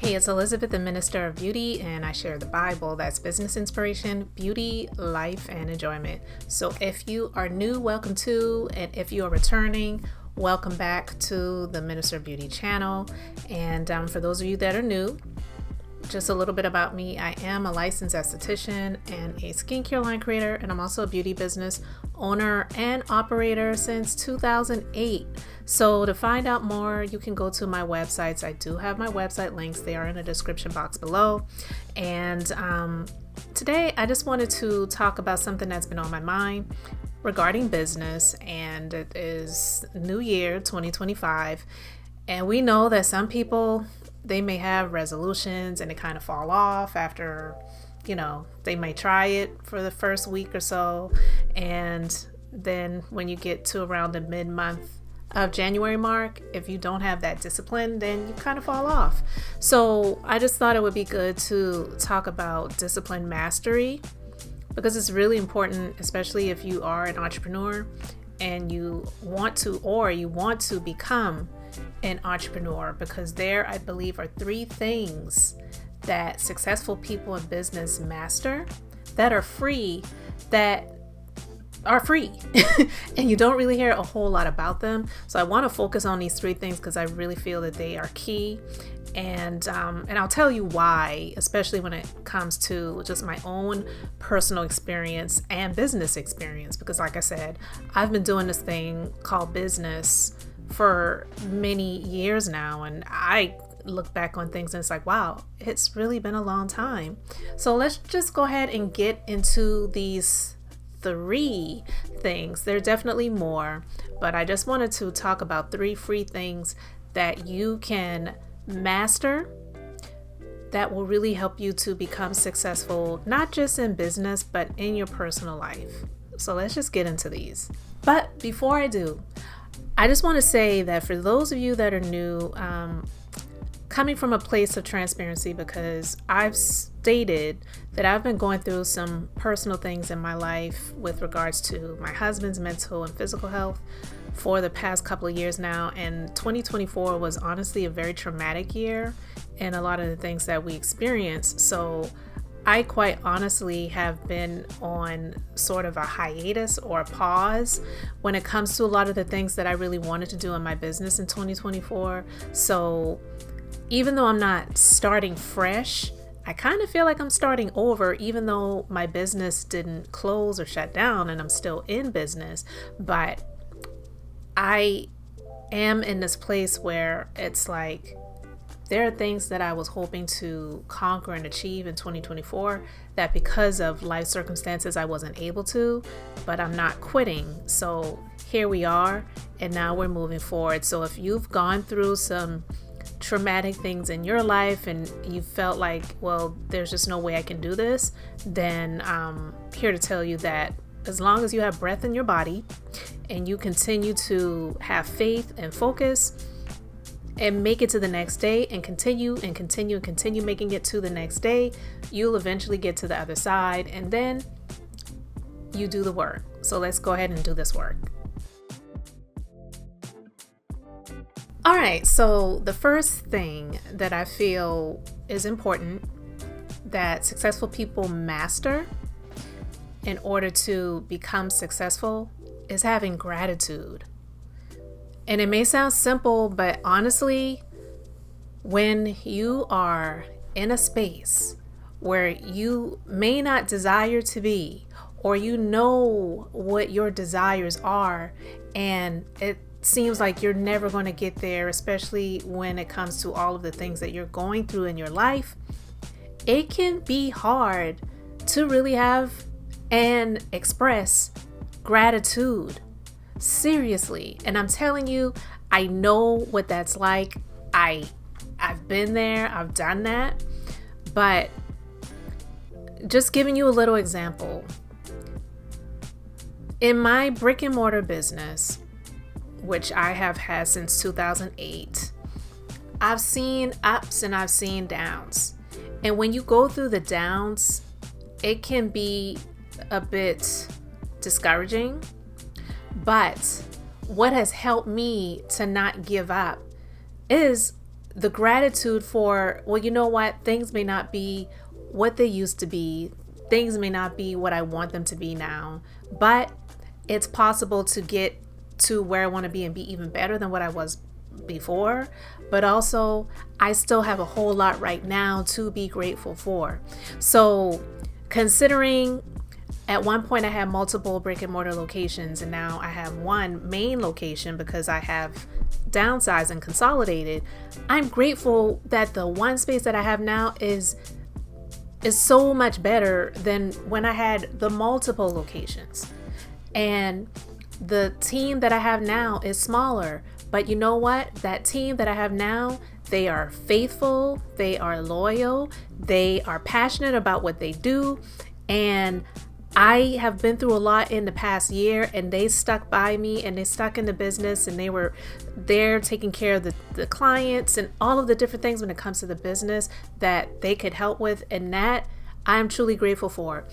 Hey, it's Elizabeth, the Minister of Beauty, and I share the Bible. That's business inspiration, beauty, life, and enjoyment. So if you are new, welcome to, and if you are returning, welcome back to the Minister of Beauty channel. And for those of you that are new, just a little bit about me. I am a licensed esthetician and a skincare line creator, and I'm also a beauty business owner and operator since 2008. So to find out more, you can go to my websites. I do have my website links. They are in the description box below. And today I just wanted to talk about something that's been on my mind regarding business, and it is New Year 2025. And we know that some people, they may have resolutions and they kind of fall off after, they may try it for the first week or so. And then when you get to around the mid-month of January mark, if you don't have that discipline, then you kind of fall off. So I just thought it would be good to talk about discipline mastery, because it's really important, especially if you are an entrepreneur and you want to become an entrepreneur, because there, I believe, are 3 things that successful people in business master that are free, and you don't really hear a whole lot about them. So I want to focus on these 3 things because I really feel that they are key. And I'll tell you why, especially when it comes to just my own personal experience and business experience, because like I said, I've been doing this thing called business for many years now, and I look back on things and it's like, wow, it's really been a long time. So let's just go ahead and get into these 3 things. There are definitely more, but I just wanted to talk about 3 free things that you can master that will really help you to become successful, not just in business, but in your personal life. So let's just get into these. But before I do, I just want to say that for those of you that are new, coming from a place of transparency, because I've stated that I've been going through some personal things in my life with regards to my husband's mental and physical health for the past couple of years now. And 2024 was honestly a very traumatic year in a lot of the things that we experienced. So I quite honestly have been on sort of a hiatus or a pause when it comes to a lot of the things that I really wanted to do in my business in 2024. So even though I'm not starting fresh, I kind of feel like I'm starting over, even though my business didn't close or shut down and I'm still in business. But I am in this place where it's like, there are things that I was hoping to conquer and achieve in 2024 that because of life circumstances I wasn't able to, but I'm not quitting. So here we are, and now we're moving forward. So if you've gone through some traumatic things in your life and you felt like, well, there's just no way I can do this, then I'm here to tell you that as long as you have breath in your body and you continue to have faith and focus and make it to the next day and continue making it to the next day, you'll eventually get to the other side, and then you do the work. So let's go ahead and do this work. All right, so the first thing that I feel is important that successful people master in order to become successful is having gratitude. And it may sound simple, but honestly, when you are in a space where you may not desire to be, or you know what your desires are, and it seems like you're never going to get there, especially when it comes to all of the things that you're going through in your life, it can be hard to really have and express gratitude. Seriously. And I'm telling you, I know what that's like. I've been there, I've done that. But just giving you a little example. In my brick and mortar business, which I have had since 2008, I've seen ups and I've seen downs. And when you go through the downs, it can be a bit discouraging. But what has helped me to not give up is the gratitude for, well, you know what? Things may not be what they used to be. Things may not be what I want them to be now, but it's possible to get to where I want to be and be even better than what I was before. But also, I still have a whole lot right now to be grateful for. So considering at one point I had multiple brick and mortar locations, and now I have one main location because I have downsized and consolidated, I'm grateful that the one space that I have now is so much better than when I had the multiple locations. And the team that I have now is smaller, but you know what? That team that I have now, they are faithful, they are loyal, they are passionate about what they do, and I have been through a lot in the past year, and they stuck by me, and they stuck in the business, and they were there taking care of the clients and all of the different things when it comes to the business that they could help with. And that I'm truly grateful for.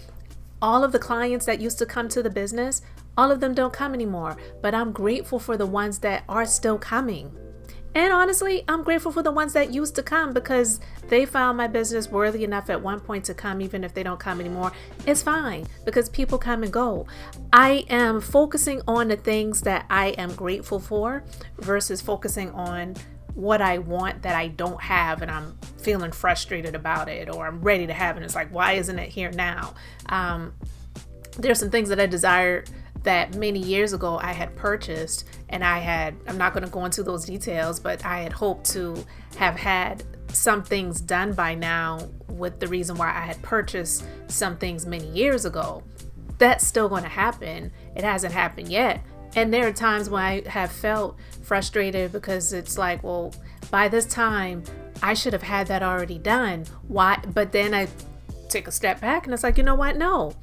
All of the clients that used to come to the business, all of them don't come anymore, but I'm grateful for the ones that are still coming. And honestly, I'm grateful for the ones that used to come because they found my business worthy enough at one point to come. Even if they don't come anymore, it's fine because people come and go. I am focusing on the things that I am grateful for versus focusing on what I want that I don't have and I'm feeling frustrated about it, or I'm ready to have it. And it's like, why isn't it here now? There's some things that I desire that many years ago I had purchased, and I'm not going to go into those details, but I had hoped to have had some things done by now with the reason why I had purchased some things many years ago. That's still going to happen. It hasn't happened yet. And there are times when I have felt frustrated because it's like, well, by this time I should have had that already done. Why? But then I take a step back and it's like, you know what? No.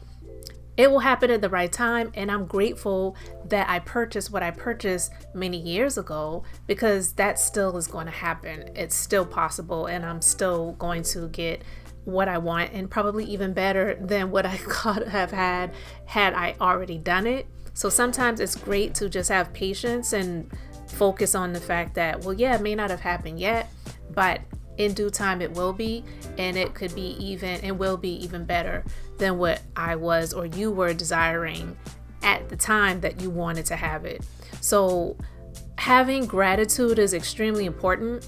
It will happen at the right time, and I'm grateful that I purchased what I purchased many years ago because that still is going to happen. It's still possible, and I'm still going to get what I want, and probably even better than what I could have had I already done it. So sometimes it's great to just have patience and focus on the fact that, well, yeah, it may not have happened yet, but in due time it will be, and it could be even and will be even better than what I was or you were desiring at the time that you wanted to have it. So having gratitude is extremely important.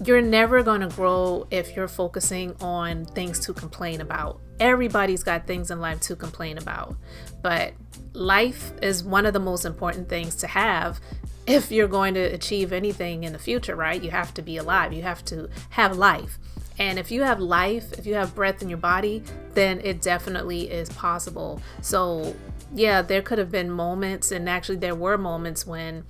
You're never going to grow if you're focusing on things to complain about. Everybody's got things in life to complain about, but life is one of the most important things to have. If you're going to achieve anything in the future, right? You have to be alive. You have to have life. And if you have life, if you have breath in your body, then it definitely is possible. So yeah, there could have been moments, and actually there were moments when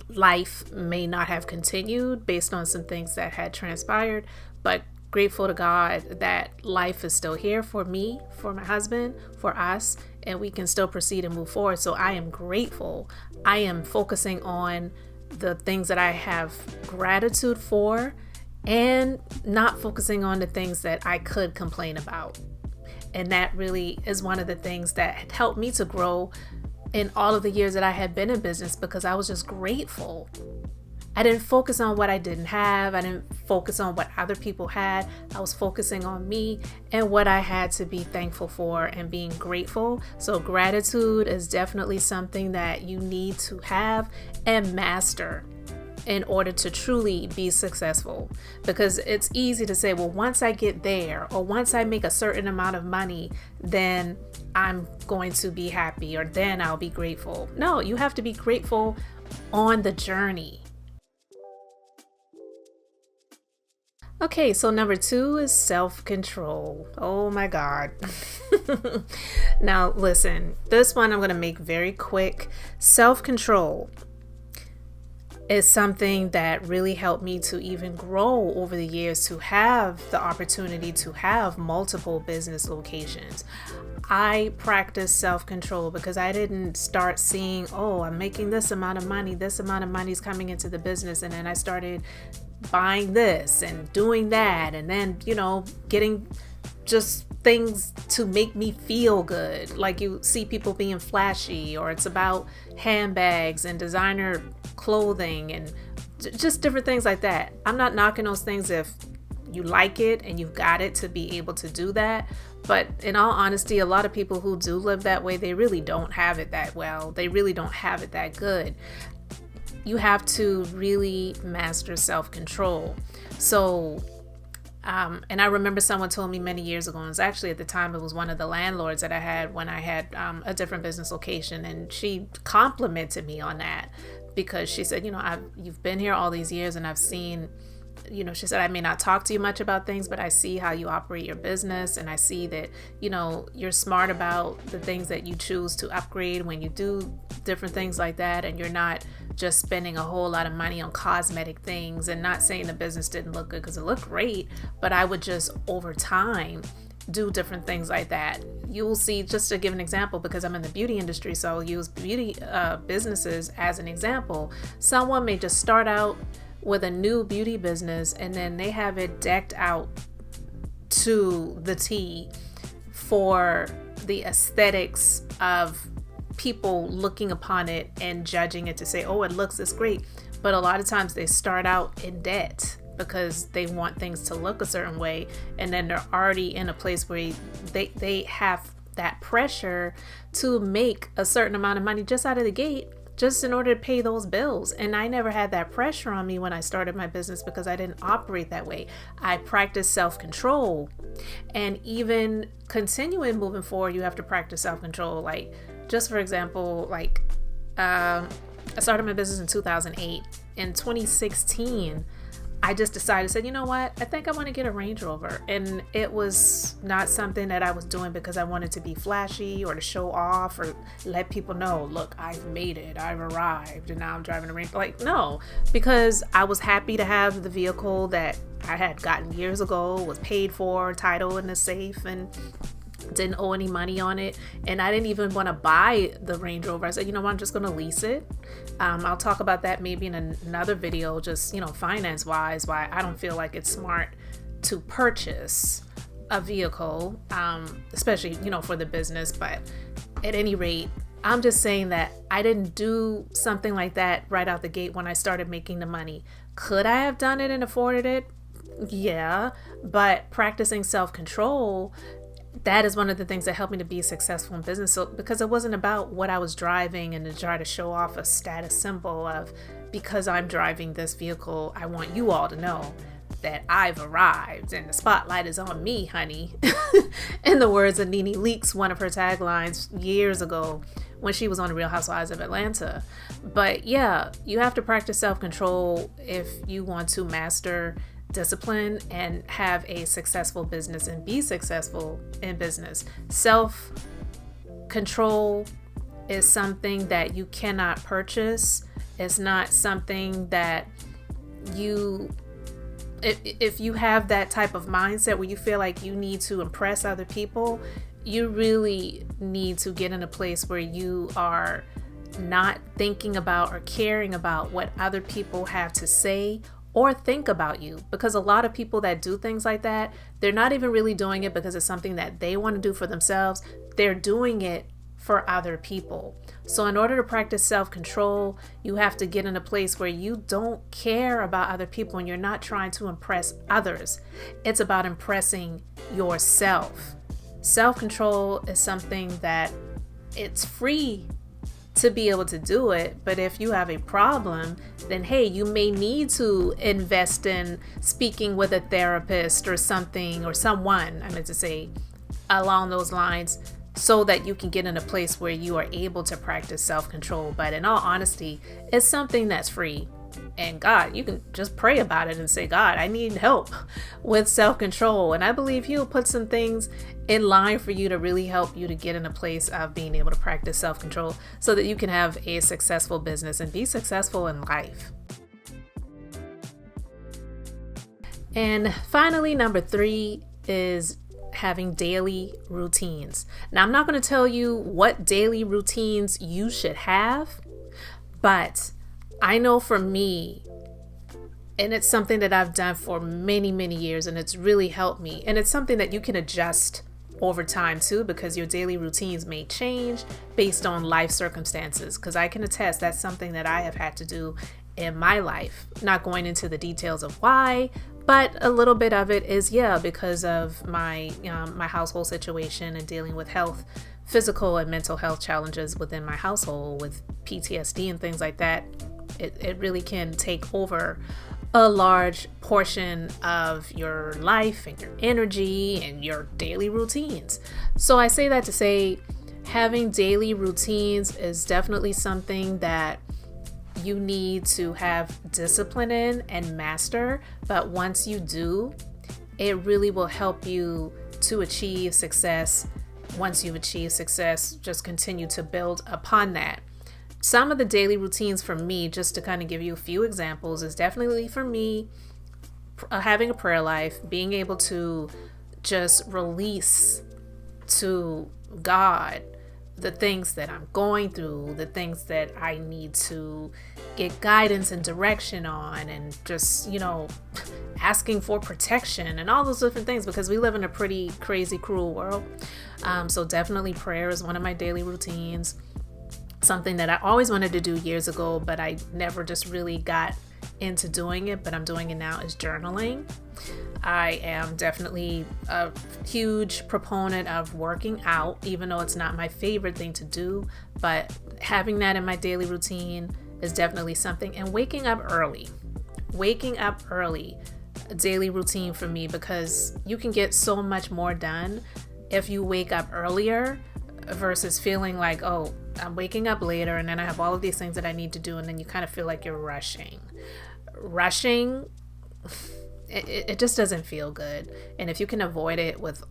life may not have continued based on some things that had transpired, but grateful to God that life is still here for me, for my husband, for us, and we can still proceed and move forward. So I am grateful. I am focusing on the things that I have gratitude for and not focusing on the things that I could complain about. And that really is one of the things that helped me to grow in all of the years that I had been in business, because I was just grateful. I didn't focus on what I didn't have. I didn't focus on what other people had. I was focusing on me and what I had to be thankful for and being grateful. So gratitude is definitely something that you need to have and master in order to truly be successful. Because it's easy to say, well, once I get there, or once I make a certain amount of money, then I'm going to be happy, or then I'll be grateful. No, you have to be grateful on the journey. Okay, so number 2 is self-control. Oh my God. Now listen, this one I'm going to make very quick. Self-control is something that really helped me to even grow over the years, to have the opportunity to have multiple business locations. I practiced self-control because I didn't start seeing, oh, I'm making this amount of money is coming into the business, and then I started buying this and doing that, and then, getting just things to make me feel good. Like you see people being flashy, or it's about handbags and designer clothing and just different things like that. I'm not knocking those things if you like it and you've got it to be able to do that. But in all honesty, a lot of people who do live that way, they really don't have it that well. They really don't have it that good. You have to really master self-control. So, and I remember someone told me many years ago, and it was actually at the time, it was one of the landlords that I had when I had a different business location. And she complimented me on that because she said, you've been here all these years and I've seen, she said, I may not talk to you much about things, but I see how you operate your business. And I see that, you're smart about the things that you choose to upgrade when you do different things like that. And you're not just spending a whole lot of money on cosmetic things. And not saying the business didn't look good, because it looked great, but I would just over time do different things like that. You'll see, just to give an example, because I'm in the beauty industry, so I'll use beauty businesses as an example. Someone may just start out with a new beauty business and then they have it decked out to the T for the aesthetics of people looking upon it and judging it to say, oh, it looks this great. But a lot of times they start out in debt because they want things to look a certain way, and then they're already in a place where they have that pressure to make a certain amount of money just out of the gate, just in order to pay those bills. And I never had that pressure on me when I started my business because I didn't operate that way. I practiced self-control. And even continuing moving forward, you have to practice self-control. Like, just for example, I started my business in 2008. In 2016, I just decided, said, you know what? I think I want to get a Range Rover. And it was not something that I was doing because I wanted to be flashy or to show off or let people know, look, I've made it, I've arrived, and now I'm driving a Range Rover. No, because I was happy to have the vehicle that I had gotten years ago, was paid for, title in the safe, and didn't owe any money on it. And I didn't even want to buy the Range Rover. I said, you know what, I'm just going to lease it. I'll talk about that maybe in another video, just, finance wise, why I don't feel like it's smart to purchase a vehicle, especially, for the business. But at any rate, I'm just saying that I didn't do something like that right out the gate when I started making the money. Could I have done it and afforded it? Yeah, but practicing self-control, that is one of the things that helped me to be successful in business. So, because it wasn't about what I was driving and to try to show off a status symbol of, because I'm driving this vehicle, I want you all to know that I've arrived and the spotlight is on me, honey. In the words of Nene Leakes, one of her taglines years ago when she was on the Real Housewives of Atlanta. But yeah, you have to practice self-control if you want to master discipline and have a successful business and be successful in business. Self-control is something that you cannot purchase. It's not something that if you have that type of mindset where you feel like you need to impress other people, you really need to get in a place where you are not thinking about or caring about what other people have to say or think about you. Because a lot of people that do things like that, they're not even really doing it because it's something that they want to do for themselves. They're doing it for other people. So in order to practice self-control, you have to get in a place where you don't care about other people and you're not trying to impress others. It's about impressing yourself. Self-control is something that it's free to be able to do it, but if you have a problem, then hey, you may need to invest in speaking with a therapist or something, or someone, I meant to say, along those lines, so that you can get in a place where you are able to practice self-control. But in all honesty, it's something that's free. And God, you can just pray about it and say, God, I need help with self-control. And I believe He'll put some things in line for you to really help you to get in a place of being able to practice self-control so that you can have a successful business and be successful in life. And finally, number 3 is having daily routines. Now, I'm not going to tell you what daily routines you should have, but I know for me, and it's something that I've done for many, many years, and it's really helped me. And it's something that you can adjust over time too, because your daily routines may change based on life circumstances. Because I can attest that's something that I have had to do in my life. Not going into the details of why, but a little bit of it is, because of my my household situation and dealing with health, physical and mental health challenges within my household with PTSD and things like that. It really can take over a large portion of your life and your energy and your daily routines. So I say that to say having daily routines is definitely something that you need to have discipline in and master. But once you do, it really will help you to achieve success. Once you've achieved success, just continue to build upon that. Some of the daily routines for me, just to kind of give you a few examples, is definitely for me having a prayer life, being able to just release to God the things that I'm going through, the things that I need to get guidance and direction on, and just, asking for protection and all those different things, because we live in a pretty crazy, cruel world. So definitely prayer is one of my daily routines. Something that I always wanted to do years ago, but I never just really got into doing it, but I'm doing it now, is journaling. I am definitely a huge proponent of working out, even though it's not my favorite thing to do, but having that in my daily routine is definitely something. And waking up early, a daily routine for me, because you can get so much more done if you wake up earlier versus feeling like, oh, I'm waking up later and then I have all of these things that I need to do, and then you kind of feel like you're rushing. It just doesn't feel good. And if you can avoid it with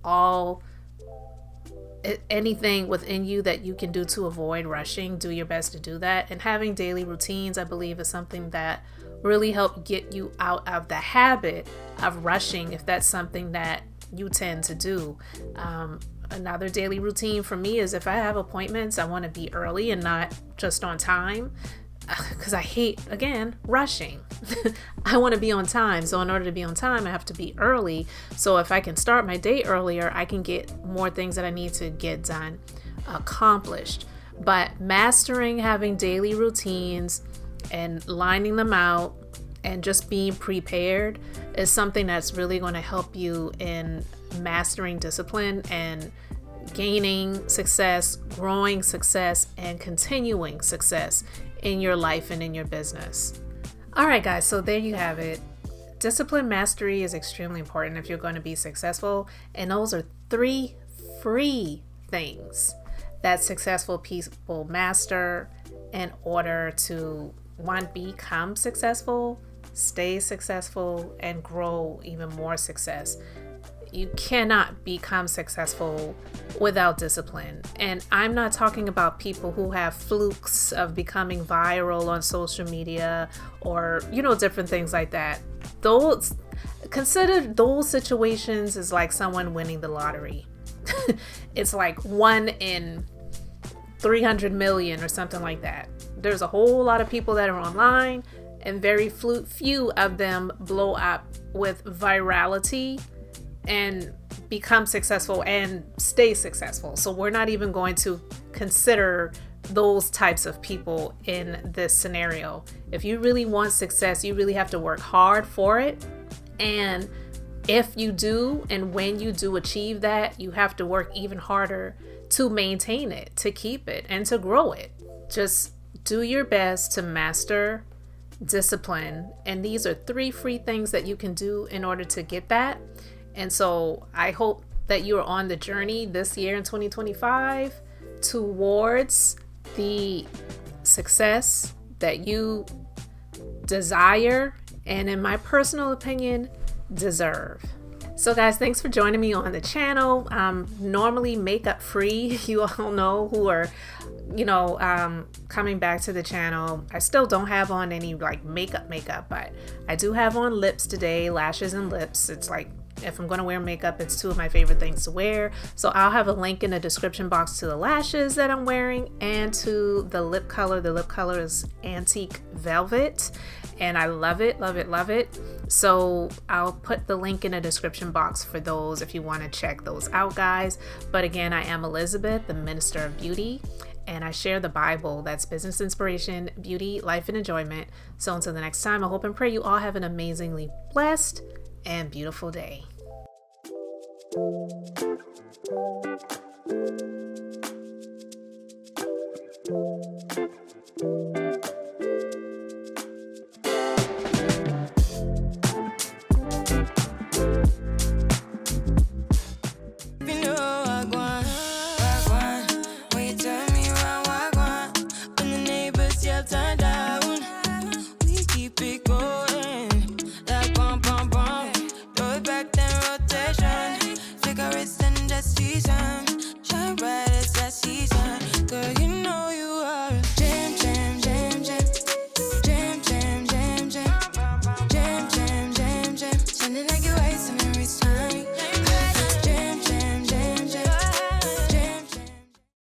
anything within you that you can do to avoid rushing, do your best to do that. And having daily routines, I believe, is something that really help get you out of the habit of rushing, if that's something that you tend to do. Another daily routine for me is if I have appointments, I want to be early and not just on time, because I hate, again, rushing. I want to be on time. So in order to be on time, I have to be early. So if I can start my day earlier, I can get more things that I need to get done accomplished. But mastering having daily routines and lining them out and just being prepared is something that's really going to help you in mastering discipline and gaining success, growing success, and continuing success in your life and in your business. All right, guys, so there you have it. Discipline mastery is extremely important if you're going to be successful. And those are 3 free things that successful people master in order to, 1, become successful, stay successful, and grow even more success. You cannot become successful without discipline. And I'm not talking about people who have flukes of becoming viral on social media or, different things like that. Consider those situations as like someone winning the lottery. It's like 1 in 300 million or something like that. There's a whole lot of people that are online, and very few of them blow up with virality and become successful and stay successful. So we're not even going to consider those types of people in this scenario. If you really want success, you really have to work hard for it. And if you do, and when you do achieve that, you have to work even harder to maintain it, to keep it, and to grow it. Just do your best to master discipline. And these are 3 free things that you can do in order to get that. And so I hope that you are on the journey this year in 2025 towards the success that you desire, and in my personal opinion, deserve. So guys, thanks for joining me on the channel. Normally makeup free, you all know who are coming back to the channel. I still don't have on any like makeup, but I do have on lips today, lashes and lips. It's like, if I'm going to wear makeup, it's 2 of my favorite things to wear. So I'll have a link in the description box to the lashes that I'm wearing and to the lip color. The lip color is Antique Velvet, and I love it, love it, love it. So I'll put the link in the description box for those if you want to check those out, guys. But again, I am Elizabeth, the Minister of Beauty, and I share the Bible. That's business inspiration, beauty, life, and enjoyment. So until the next time, I hope and pray you all have an amazingly blessed and beautiful day. Season, shine bright.